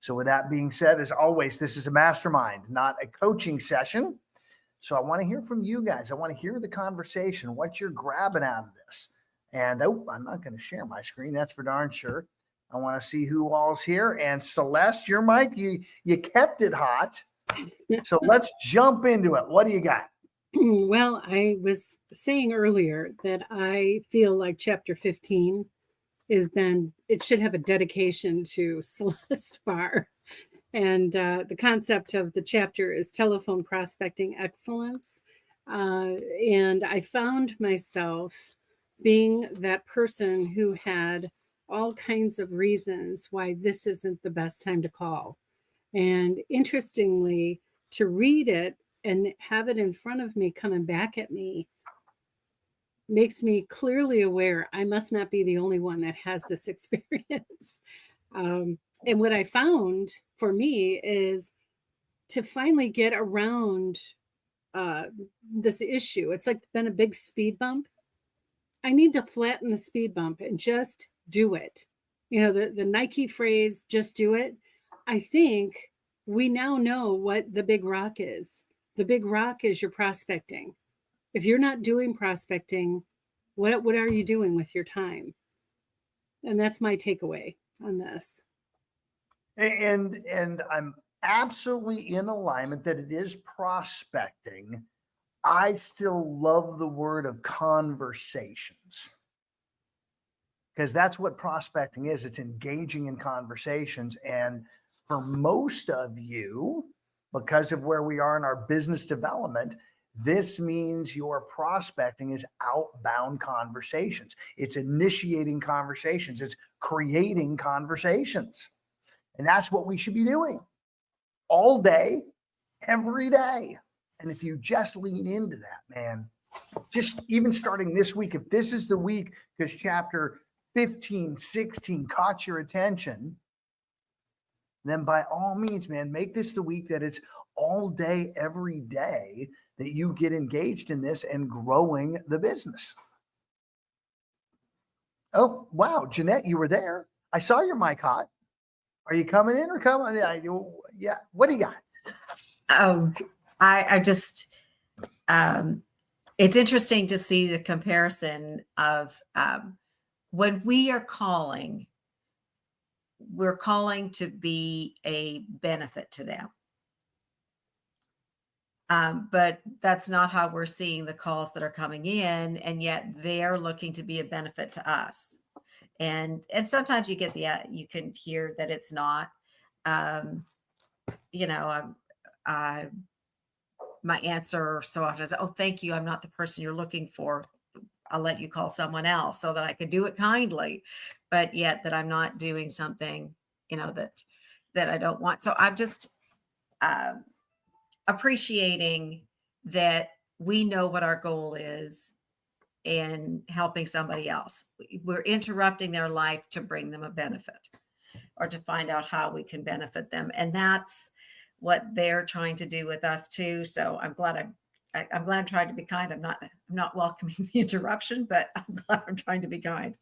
So with that being said, as always, this is a mastermind, not a coaching session. So I want to hear from you guys. I want to hear the conversation, what you're grabbing out of this. And I'm not going to share my screen. That's for darn sure. I want to see who all's here. And Celeste, your mic, you kept it hot. So let's jump into it. What do you got? Well, I was saying earlier that I feel like chapter 15 it should have a dedication to Celeste Barr. And the concept of the chapter is telephone prospecting excellence. And I found myself being that person who had all kinds of reasons why this isn't the best time to call. And interestingly, to read it and have it in front of me coming back at me makes me clearly aware I must not be the only one that has this experience. And what I found for me is to finally get around this issue. It's like been a big speed bump. I need to flatten the speed bump and just do it. You know, the Nike phrase, just do it. I think we now know what the big rock is. The big rock is your prospecting. If you're not doing prospecting, what are you doing with your time? And that's my takeaway on this. And I'm absolutely in alignment that it is prospecting. I still love the word of conversations, because that's what prospecting is. It's engaging in conversations. And for most of you, because of where we are in our business development, this means your prospecting is outbound conversations. It's initiating conversations. It's creating conversations. And that's what we should be doing all day, every day. And if you just lean into that, man, just even starting this week, if this is the week, because chapter 15, 16 caught your attention, then by all means, man, make this the week that it's all day, every day that you get engaged in this and growing the business. Oh, wow. Jeanette, you were there. I saw your mic hot. Are you coming in or coming? Yeah. What do you got? Oh, I just, it's interesting to see the comparison of when we are calling, we're calling to be a benefit to them. But that's not how we're seeing the calls that are coming in, and yet they're looking to be a benefit to us. And sometimes you get you can hear that it's not. My answer so often is, "Oh, thank you. I'm not the person you're looking for. I'll let you call someone else so that I could do it kindly," but yet that I'm not doing something, that I don't want. So I'm just appreciating that we know what our goal is in helping somebody else. We're interrupting their life to bring them a benefit or to find out how we can benefit them. And that's what they're trying to do with us too. So I'm glad I'm trying to be kind. I'm not welcoming the interruption, but I'm glad I'm trying to be kind.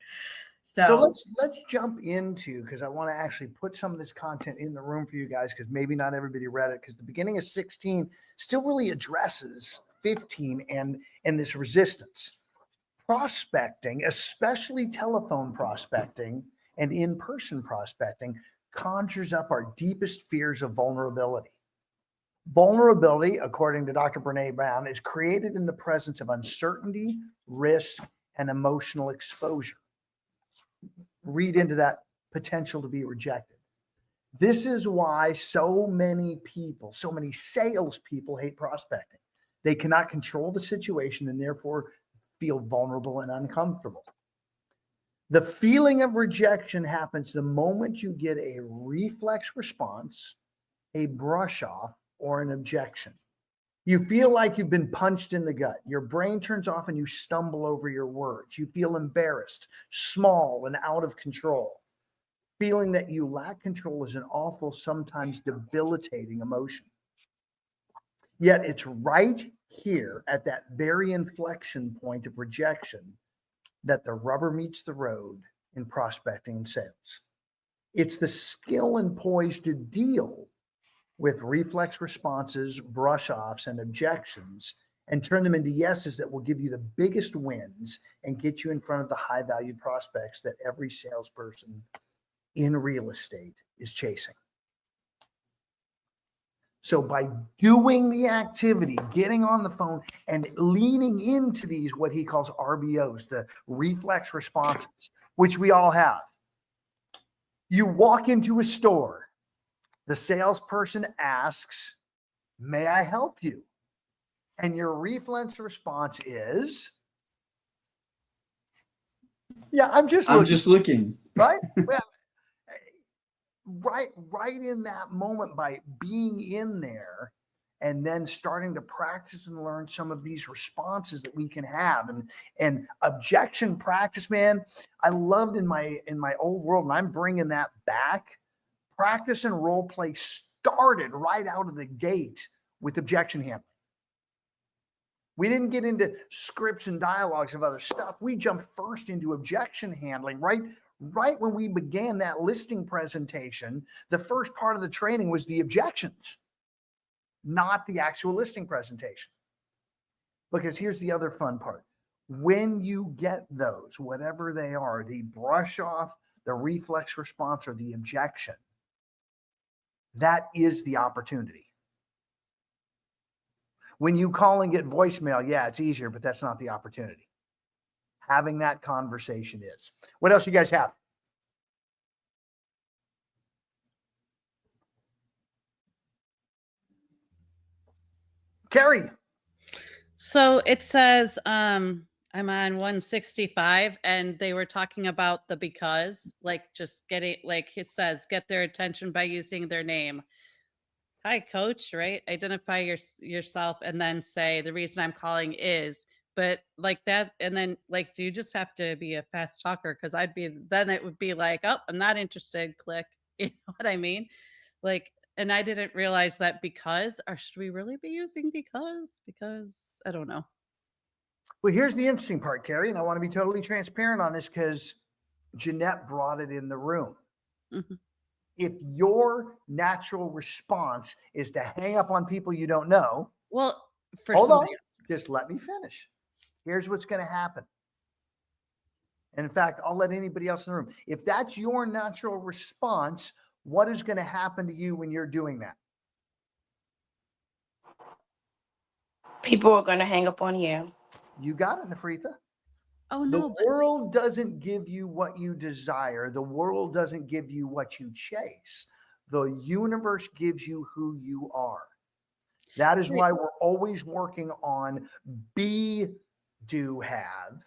So let's jump into, because I want to actually put some of this content in the room for you guys, because maybe not everybody read it, because the beginning of 16 still really addresses 15 and this resistance. Prospecting, especially telephone prospecting and in-person prospecting, conjures up our deepest fears of vulnerability. Vulnerability, according to Dr. Brene Brown, is created in the presence of uncertainty, risk, and emotional exposure. Read into that potential to be rejected. This is why so many people, so many salespeople hate prospecting. They cannot control the situation and therefore feel vulnerable and uncomfortable. The feeling of rejection happens the moment you get a reflex response, a brush off, or an objection. You feel like you've been punched in the gut. Your brain turns off and you stumble over your words. You feel embarrassed, small, and out of control. Feeling that you lack control is an awful, sometimes debilitating emotion. Yet it's right here at that very inflection point of rejection that the rubber meets the road in prospecting and sales. It's the skill and poise to deal with reflex responses, brush offs, and objections, and turn them into yeses that will give you the biggest wins and get you in front of the high value prospects that every salesperson in real estate is chasing. So by doing the activity, getting on the phone and leaning into these, what he calls RBOs, the reflex responses, which we all have. You walk into a store, the salesperson asks, "May I help you?" And your reflex response is, "Yeah, I'm just looking. Right? Well, right in that moment, by being in there and then starting to practice and learn some of these responses that we can have, and objection practice, man, I loved in my old world, and I'm bringing that back. Practice and role play started right out of the gate with objection handling. We didn't get into scripts and dialogues of other stuff. We jumped first into objection handling. Right when we began that listing presentation, the first part of the training was the objections, not the actual listing presentation. Because here's the other fun part. When you get those, whatever they are, the brush off, the reflex response, or the objection, that is the opportunity. When you call and get voicemail, yeah, it's easier, but that's not the opportunity. Having that conversation is. What else you guys have? Carrie. So it says, I'm on 165, and they were talking about the because, like just getting, like it says, get their attention by using their name. Hi, coach, right? Identify yourself and then say the reason I'm calling is, but like that. And then like, do you just have to be a fast talker? Cause then it would be like, oh, I'm not interested. Click. You know what I mean? Like, and I didn't realize that because, or should we really be using because? Because I don't know. Well, here's the interesting part, Carrie, and I want to be totally transparent on this because Jeanette brought it in the room. Mm-hmm. If your natural response is to hang up on people you don't know, well, hold on, just let me finish. Here's what's going to happen. And in fact, I'll let anybody else in the room. If that's your natural response, what is going to happen to you when you're doing that? People are going to hang up on you. You got it, Nafritha. Oh, no. The world doesn't give you what you desire. The world doesn't give you what you chase. The universe gives you who you are. That is why we're always working on be, do, have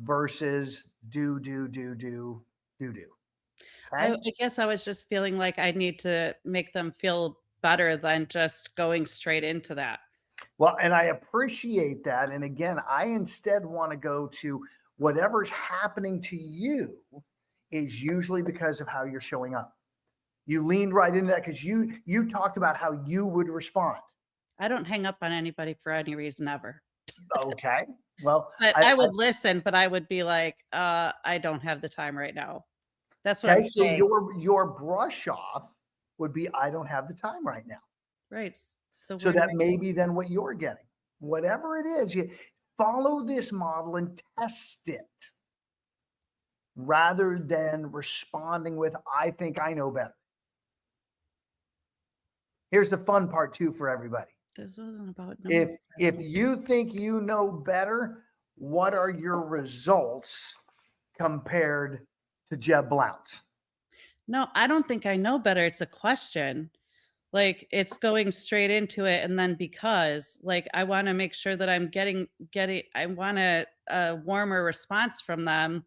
versus do. Okay? I guess I was just feeling like I need to make them feel better than just going straight into that. Well, and I appreciate that. And again, I instead want to go to whatever's happening to you is usually because of how you're showing up. You leaned right into that because you talked about how you would respond. I don't hang up on anybody for any reason ever. Okay. Well, but I would listen, but I would be like, I don't have the time right now. That's what I'm saying. So your brush off would be, I don't have the time right now. Right. So that may be then what you're getting. Whatever it is, you follow this model and test it rather than responding with, I think I know better. Here's the fun part too for everybody. This wasn't about if you think you know better, what are your results compared to Jeb Blount's? No, I don't think I know better. It's a question. Like it's going straight into it. And then because like, I want to make sure that I'm getting, I want a warmer response from them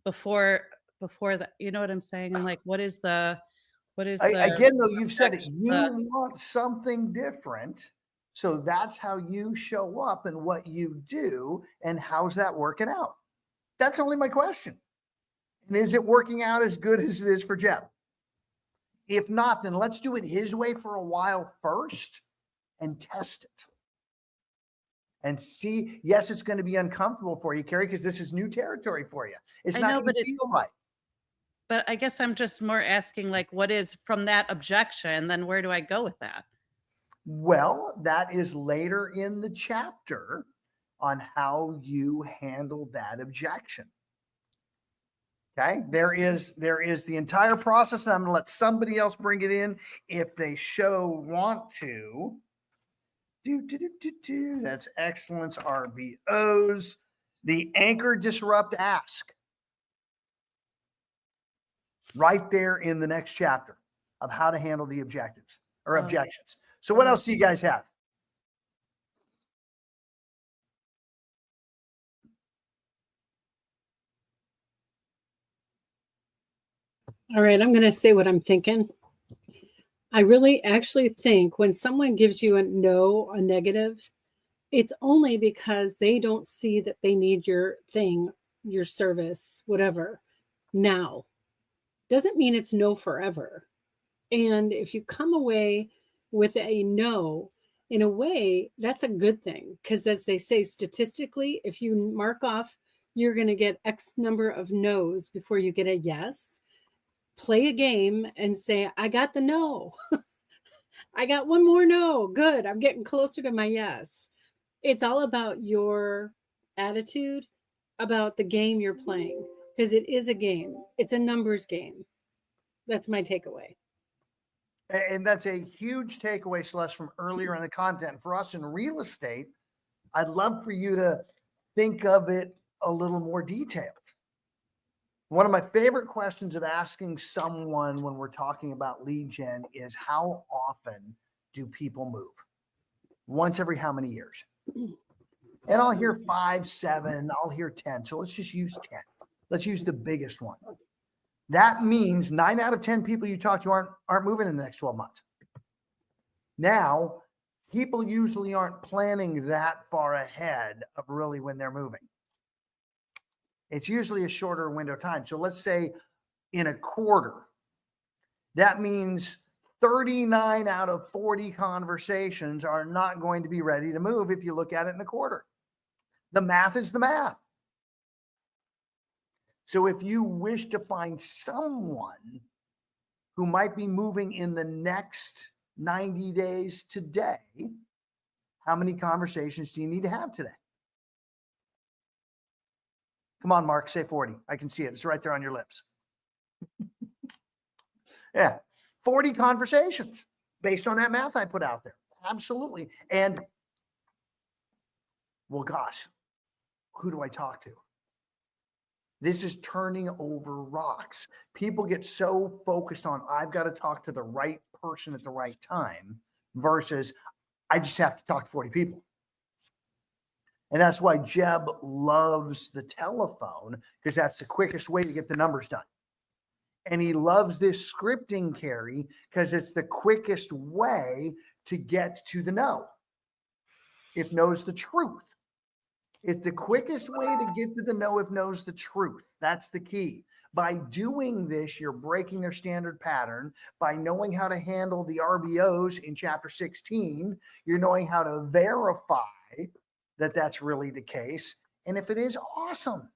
before that, you know what I'm saying? And like, again, though, you've said it, you want something different. So that's how you show up and what you do. And how's that working out? That's only my question. And is it working out as good as it is for Jeb? If not, then let's do it his way for a while first and test it. And see, yes, it's going to be uncomfortable for you, Carrie, because this is new territory for you. It's not going to feel right. But I guess I'm just more asking, like, what is from that objection, then where do I go with that? Well, that is later in the chapter on how you handle that objection. Okay, there is the entire process, and I'm going to let somebody else bring it in if they want to. That's excellence, RBOs. The anchor, disrupt, ask. Right there in the next chapter of how to handle the objectives or objections. So what else do you guys have? All right, I'm going to say what I'm thinking. I really actually think when someone gives you a no, a negative, it's only because they don't see that they need your thing, your service, whatever, now. Doesn't mean it's no forever. And if you come away with a no, in a way, that's a good thing. Because as they say, statistically, if you mark off, you're going to get X number of no's before you get a yes. Play a game and say, I got the no. I got one more no. Good. I'm getting closer to my yes. It's all about your attitude, about the game you're playing, because it is a game. It's a numbers game. That's my takeaway. And that's a huge takeaway, Celeste, from earlier in the content. For us in real estate, I'd love for you to think of it a little more detailed. One of my favorite questions of asking someone when we're talking about lead gen is how often do people move? Once every how many years? And I'll hear 5, 7, I'll hear 10. So let's just use 10. Let's use the biggest one. That means 9 out of 10 people you talk to aren't moving in the next 12 months. Now, people usually aren't planning that far ahead of really when they're moving. It's usually a shorter window of time. So let's say in a quarter, that means 39 out of 40 conversations are not going to be ready to move if you look at it in a quarter. The math is the math. So if you wish to find someone who might be moving in the next 90 days today, how many conversations do you need to have today? Come on, Mark, say 40. I can see it. It's right there on your lips. Yeah, 40 conversations based on that math I put out there. Absolutely. And, well, gosh, who do I talk to? This is turning over rocks. People get so focused on, I've got to talk to the right person at the right time versus I just have to talk to 40 people. And that's why Jeb loves the telephone, because that's the quickest way to get the numbers done. And he loves this scripting, Carrie, because it's the quickest way to get to the no. If no's the truth. It's the quickest way to get to the no if no's the truth. That's the key. By doing this, you're breaking their standard pattern. By knowing how to handle the RBOs in chapter 16, you're knowing how to verify that that's really the case. And if it is, awesome.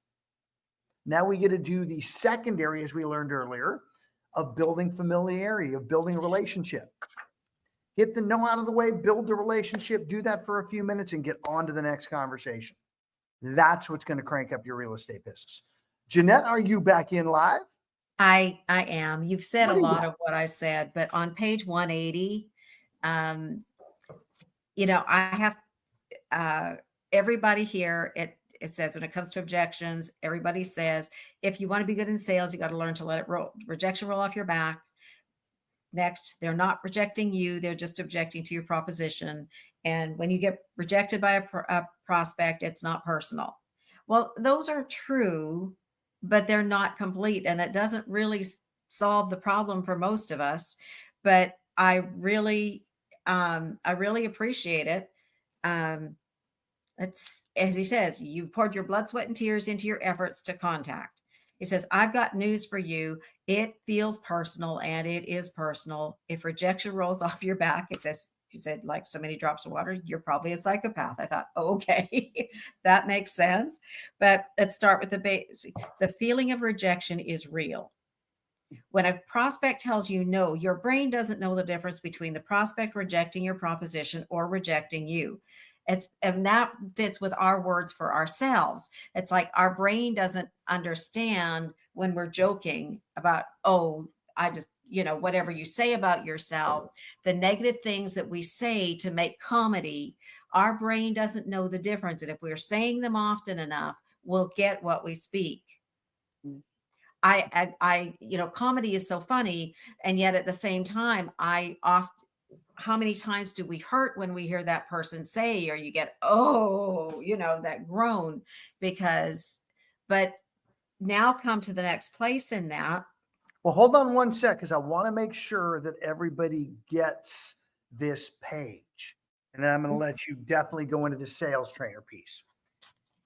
Now we get to do the secondary, as we learned earlier, of building familiarity, of building a relationship. Get the no out of the way, build the relationship, do that for a few minutes and get on to the next conversation. That's what's going to crank up your real estate business. Jeanette, are you back in live? I am. You've said a lot of what I said, but on page 180, I have everybody here. It says when it comes to objections, everybody says, if you want to be good in sales, you got to learn to let it roll, rejection roll off your back. Next, they're not rejecting you. They're just objecting to your proposition. And when you get rejected by a prospect, it's not personal. Well, those are true, but they're not complete. And it doesn't really solve the problem for most of us. But I really appreciate it. It's, as he says, you've poured your blood, sweat, and tears into your efforts to contact. He says, I've got news for you. It feels personal, and it is personal. If rejection rolls off your back, it says, you said, like so many drops of water, you're probably a psychopath. I thought, oh, okay, that makes sense. But let's start with the basic. The feeling of rejection is real. When a prospect tells you no, your brain doesn't know the difference between the prospect rejecting your proposition or rejecting you. And that fits with our words for ourselves. It's like our brain doesn't understand when we're joking about, oh, I just, whatever you say about yourself, the negative things that we say to make comedy, our brain doesn't know the difference. And if we're saying them often enough, we'll get what we speak. Comedy is so funny. And yet at the same time, how many times do we hurt when we hear that person say, or you get, that groan but now come to the next place in that. Well, hold on one sec, because I want to make sure that everybody gets this page. And then I'm going to let you definitely go into the sales trainer piece.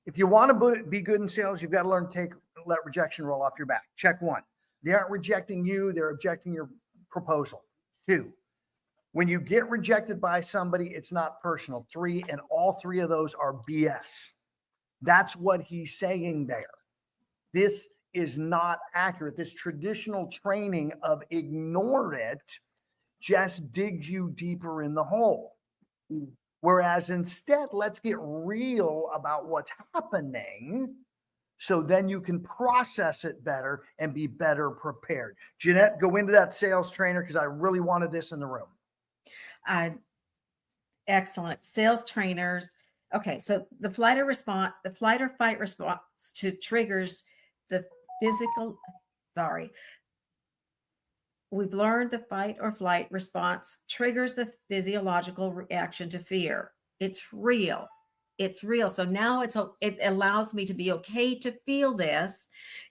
If you want to be good in sales, you've got to learn to let rejection roll off your back. Check one. They aren't rejecting you. They're rejecting your proposal. 2, when you get rejected by somebody, it's not personal. 3, and all 3 of those are BS. That's what he's saying there. This is not accurate. This traditional training of ignore it just digs you deeper in the hole. Whereas instead, let's get real about what's happening, so then you can process it better and be better prepared. Jeanette, go into that sales trainer, because I really wanted this in the room. Excellent. Sales trainers. Okay. So the flight or fight response to triggers the physical, we've learned the fight or flight response triggers the physiological reaction to fear. It's real. It's real. So now it allows me to be okay to feel this.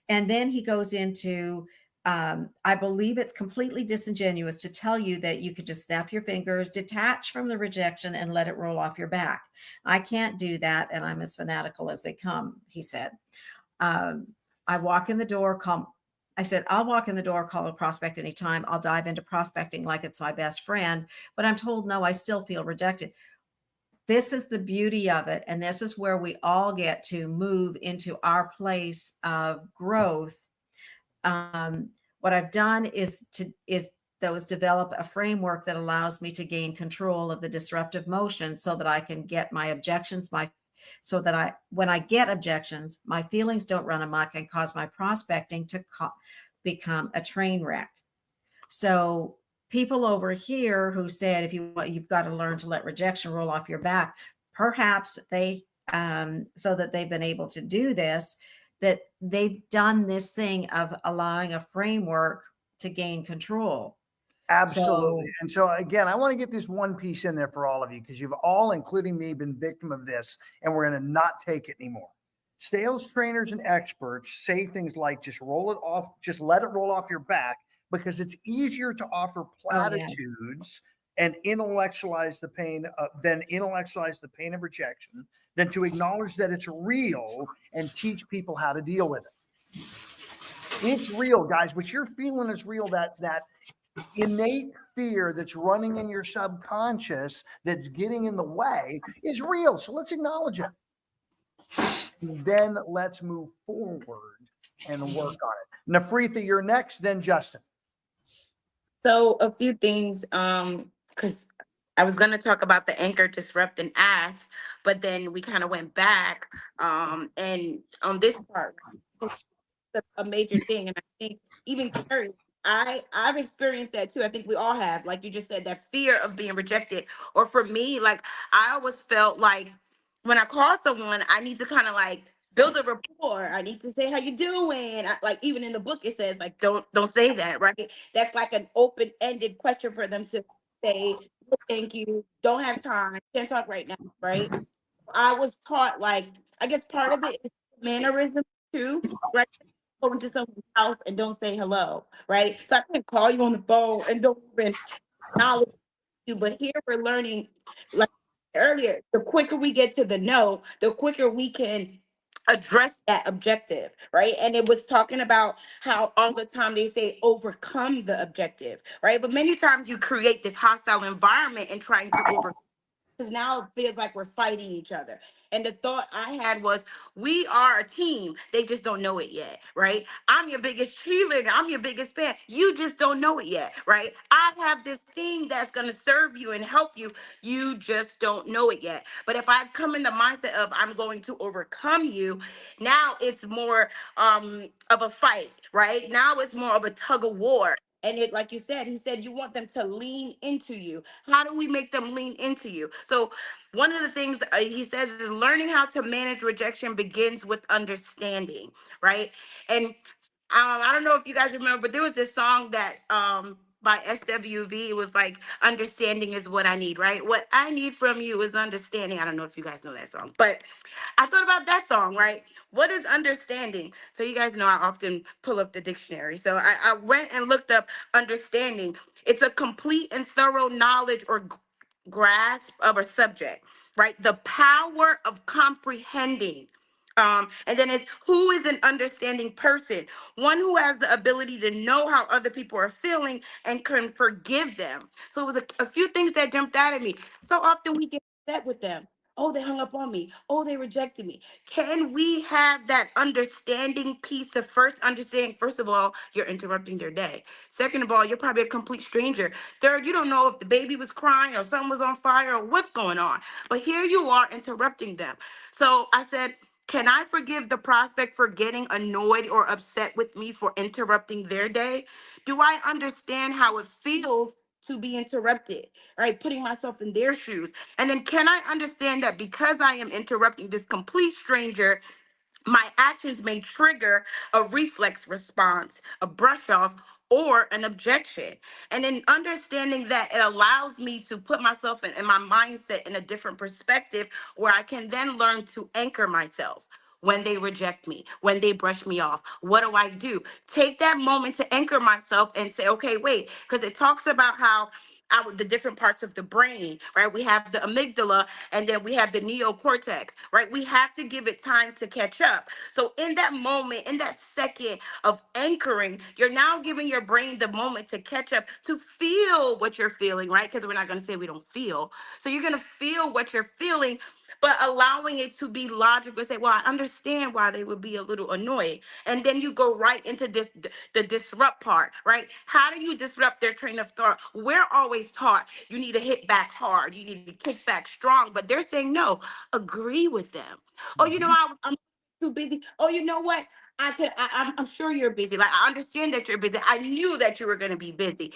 And then he goes into, I believe it's completely disingenuous to tell you that you could just snap your fingers, detach from the rejection, and let it roll off your back. I can't do that. And I'm as fanatical as they come, he said. I walk in the door, I'll walk in the door, call a prospect anytime. I'll dive into prospecting like it's my best friend, but I'm told, no, I still feel rejected. This is the beauty of it. And this is where we all get to move into our place of growth. What I've done is develop a framework that allows me to gain control of the disruptive motion, so that I can get my objections, when I get objections, my feelings don't run amok and cause my prospecting to become a train wreck. So people over here who said, you've got to learn to let rejection roll off your back, perhaps they, so that they've been able to do this, that they've done this thing of allowing a framework to gain control. Absolutely. And so again, I want to get this one piece in there for all of you, because you've all, including me, been victim of this, and we're going to not take it anymore. Sales trainers and experts say things like, just roll it off, just let it roll off your back, because it's easier to offer platitudes and intellectualize the pain of rejection than to acknowledge that it's real and teach people how to deal with it. It's real, guys. What you're feeling is real. That innate fear that's running in your subconscious that's getting in the way is real. So let's acknowledge it. Then let's move forward and work on it. Nafritha, you're next, then Justin. So a few things, because I was going to talk about the anchor, disrupt, and ask, but then we kind of went back. And on this part, a major thing. And I think even Carrie, I've experienced that too. I think we all have, like you just said, that fear of being rejected. Or for me, like I always felt like when I call someone, I need to kind of like build a rapport. I need to say how you doing. Like even in the book, it says like don't say that, right? That's like an open-ended question for them to say, "Oh, thank you, don't have time, can't talk right now," right? I was taught, like, I guess part of it is mannerism too, right? Go into someone's house and don't say hello, right? So I can't call you on the phone and don't even acknowledge you. But here we're learning, like earlier, the quicker we get to the no, the quicker we can address that objective, right? And it was talking about how all the time they say overcome the objective, right? But many times you create this hostile environment in trying to overcome. because now it feels like we're fighting each other. And the thought I had was, we are a team. They just don't know it yet, right? I'm your biggest cheerleader. I'm your biggest fan. You just don't know it yet, right? I have this thing that's going to serve you and help you. You just don't know it yet. But if I come in the mindset of I'm going to overcome you, now it's more of a fight, right? Now it's more of a tug of war. And it, like you said, he said, you want them to lean into you. How do we make them lean into you? So one of the things he says is learning how to manage rejection begins with understanding, right? And I don't know if you guys remember, but there was this song that by SWV. It was like, understanding is what I need, right? What I need from you is understanding. I don't know if you guys know that song, but I thought about that song, right? What is understanding? So you guys know I often pull up the dictionary. So I went and looked up understanding. It's a complete and thorough knowledge or grasp of a subject, right? The power of comprehending. And then it's who is an understanding person, one who has the ability to know how other people are feeling and can forgive them. So it was a few things that jumped out at me. So often we get upset with them. Oh, they hung up on me. Oh, they rejected me. Can we have that understanding piece of first understanding? First of all, you're interrupting their day. Second of all, you're probably a complete stranger. Third, you don't know if the baby was crying or something was on fire or what's going on. But here you are interrupting them. So I said, can I forgive the prospect for getting annoyed or upset with me for interrupting their day? Do I understand how it feels to be interrupted, right? Putting myself in their shoes. And then can I understand that because I am interrupting this complete stranger, my actions may trigger a reflex response, a brush off, or an objection. And in understanding that, it allows me to put myself in my mindset in a different perspective where I can then learn to anchor myself. When they reject me, when they brush me off, what do I do? Take that moment to anchor myself and say, okay, wait, because it talks about how the different parts of the brain, right? We have the amygdala and then we have the neocortex, right? We have to give it time to catch up. So in that moment, in that second of anchoring, you're now giving your brain the moment to catch up, to feel what you're feeling, right? Because we're not going to say we don't feel. So you're going to feel what you're feeling, but allowing it to be logical. Say, well, I understand why they would be a little annoyed. And then you go right into the disrupt part, right? How do you disrupt their train of thought? We're always taught you need to hit back hard, you need to kick back strong, but they're saying no, agree with them. Oh, I'm too busy. Oh, you know what? I'm sure you're busy. Like, I understand that you're busy. I knew that you were going to be busy.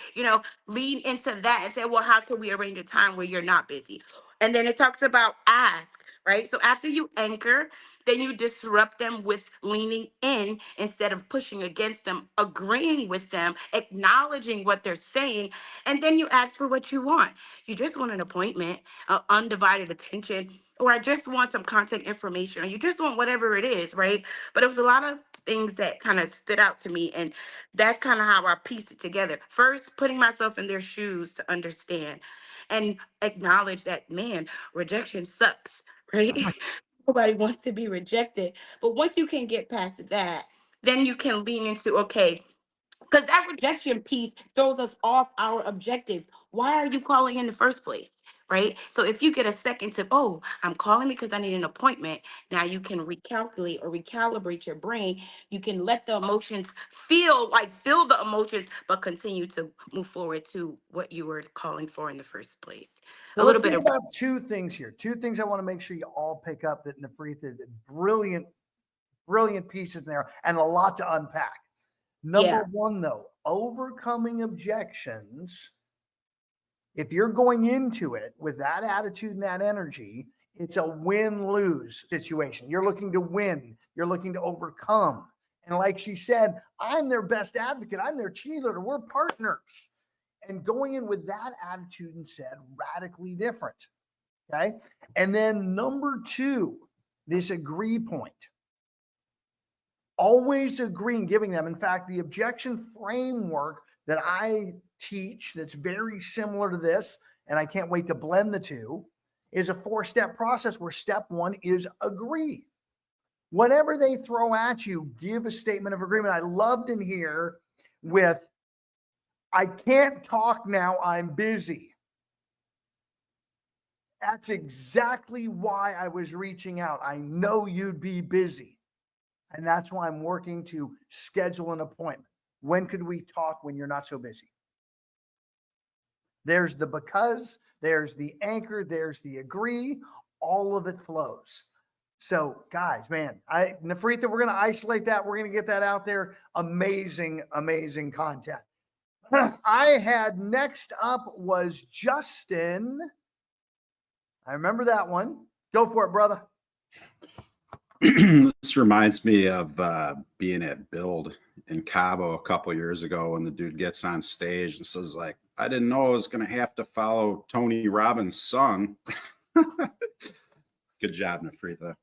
Lean into that and say, well, how can we arrange a time where you're not busy? And then it talks about ask, right? So after you anchor, then you disrupt them with leaning in instead of pushing against them, agreeing with them, acknowledging what they're saying, and then you ask for what you want. You just want an appointment, undivided attention, or I just want some contact information, or you just want whatever it is, right? But it was a lot of things that kind of stood out to me, and that's kind of how I pieced it together. First, putting myself in their shoes to understand and acknowledge that, man, rejection sucks, right? Nobody wants to be rejected. But once you can get past that, then you can lean into, okay, because that rejection piece throws us off our objectives. Why are you calling in the first place? Right? So if you get a second to, oh, I'm calling because I need an appointment. Now you can recalculate or recalibrate your brain. You can let the emotions feel the emotions, but continue to move forward to what you were calling for in the first place. Well, let's think about two things here. Two things I want to make sure you all pick up that Nafreetha did. Brilliant pieces there and a lot to unpack. Number one, though, overcoming objections. If you're going into it with that attitude and that energy, it's a win-lose situation. You're looking to win. You're looking to overcome. And like she said, I'm their best advocate. I'm their cheerleader. We're partners. And going in with that attitude and said radically different. Okay. And then number two, this agree point. Always agreeing, giving them. In fact, the objection framework that I teach that's very similar to this, and I can't wait to blend the two, is a 4-step process where step one is agree. Whatever they throw at you, give a statement of agreement. I loved in here with, I can't talk now, I'm busy. That's exactly why I was reaching out. I know you'd be busy. And that's why I'm working to schedule an appointment. When could we talk when you're not so busy? There's the because, there's the anchor, there's the agree. All of it flows. So, guys, man, Nafrita, we're going to isolate that. We're going to get that out there. Amazing, amazing content. I had next up was Justin. I remember that one. Go for it, brother. This reminds me of being at Build in Cabo a couple years ago when the dude gets on stage and says, like, I didn't know I was going to have to follow Tony Robbins' song. Good job, Nafrita.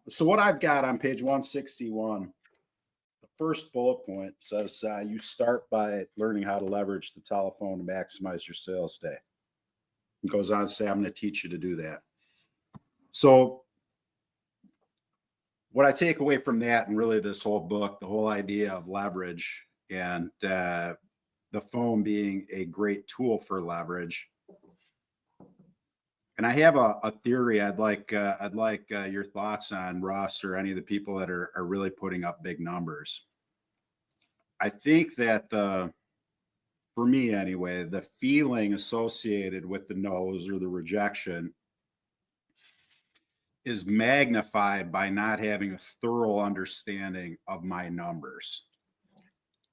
So what I've got on page 161, the first bullet point says you start by learning how to leverage the telephone to maximize your sales day. It goes on to say, I'm going to teach you to do that. So what I take away from that and really this whole book, the whole idea of leverage and the phone being a great tool for leverage. And I have a theory I'd like your thoughts on, Russ, or any of the people that are really putting up big numbers. I think that for me anyway, the feeling associated with the no's or the rejection is magnified by not having a thorough understanding of my numbers.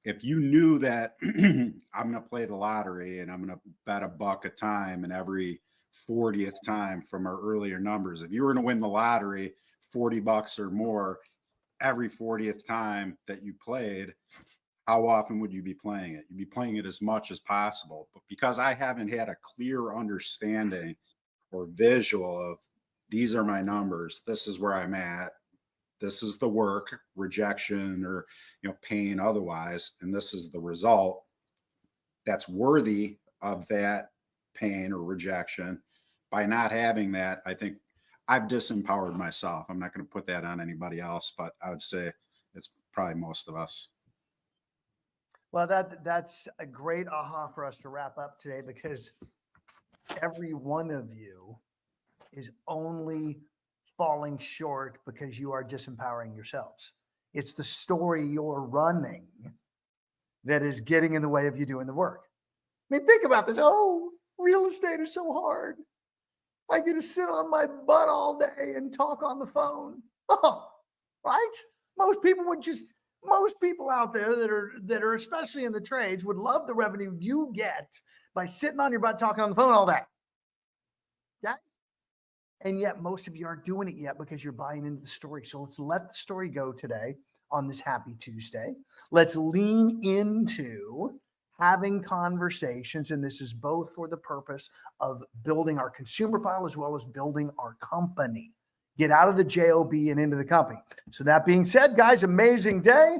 If you knew that I'm going to play the lottery and I'm going to bet $1 a time, and every 40th time from our earlier numbers, if you were going to win the lottery $40 or more every 40th time that you played, how often would you be playing it? You'd be playing it as much as possible. But because I haven't had a clear understanding or visual of these are my numbers, this is where I'm at, this is the work, rejection or pain otherwise, and this is the result that's worthy of that pain or rejection. By not having that, I think I've disempowered myself. I'm not going to put that on anybody else, but I would say it's probably most of us. Well, that's a great aha for us to wrap up today, because every one of you is only falling short because you are disempowering yourselves. It's the story you're running that is getting in the way of you doing the work. I mean, think about this. Oh, real estate is so hard. I get to sit on my butt all day and talk on the phone. Oh, right? Most people out there that are especially in the trades would love the revenue you get by sitting on your butt talking on the phone all day. Yeah. And yet most of you aren't doing it yet because you're buying into the story. So let's let the story go today on this happy Tuesday. Let's lean into having conversations. And this is both for the purpose of building our consumer file as well as building our company. Get out of the JOB and into the company. So that being said, guys, amazing day.